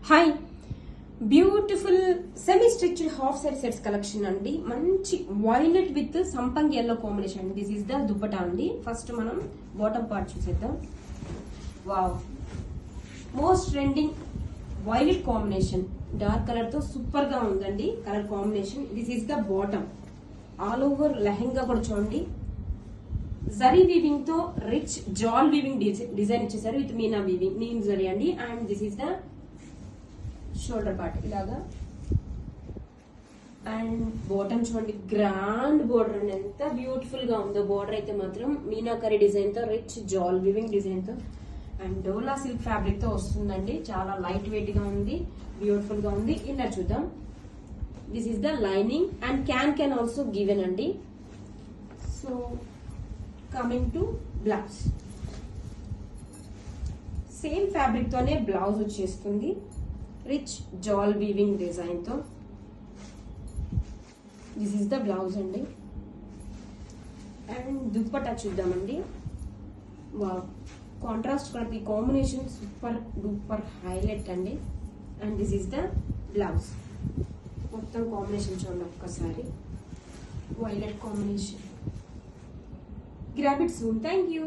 Hi, beautiful semi stitched half side sets collection అండి. మంచి violet with సంపంగి yellow combination అండి. దిస్ ఈస్ ద దుప్పటా అండి. ఫస్ట్ మనం బాటమ్ పార్ట్ చూసేద్దాం. Wow, most trending violet combination, dark colour తో super గా ఉందండి colour combination. This is the bottom. All over lehenga కూడా చూడండి, జరీ వీవింగ్ తో రిచ్ జాల్ వీవింగ్ డిజైన్ ఇచ్చేసారు విత్ మీనా వీవింగ్, నీమ్ జరీ అండి. And this is the shoulder part ఇలాగా. అండ్ బాటమ్ చూడండి, గ్రాండ్ బోర్డర్ అండి, ఎంత బ్యూటిఫుల్ గా ఉందో. బోర్డర్ అయితే మాత్రం మీనాకరీ డిజైన్ తో, రిచ్ జాల్ వీవింగ్ డిజైన్ తో అండ్ డోలా సిల్క్ ఫ్యాబ్రిక్ తో వస్తుందండి. చాలా లైట్ వెయిట్ గా ఉంది, బ్యూటిఫుల్ గా ఉంది. ఇన్నర్ చూద్దాం. This is the lining and can also given అండి. So coming to blouse, same fabric తోనే బ్లౌజ్ వచ్చేస్తుంది, రిచ్ జాల్ వీవింగ్ డిజైన్ తో. దిస్ ఈస్ ద బ్లౌజ్ అండి. అండ్ దుప్పట్టా చూద్దామండి. వావ్, కాంట్రాస్ట్ కలర్, ఈ కాంబినేషన్ సూపర్ డూపర్ హైలైట్ అండి. And this is the blouse. మొత్తం combination చూడండి ఒక్కసారి, violet combination. Grab it soon. Thank you.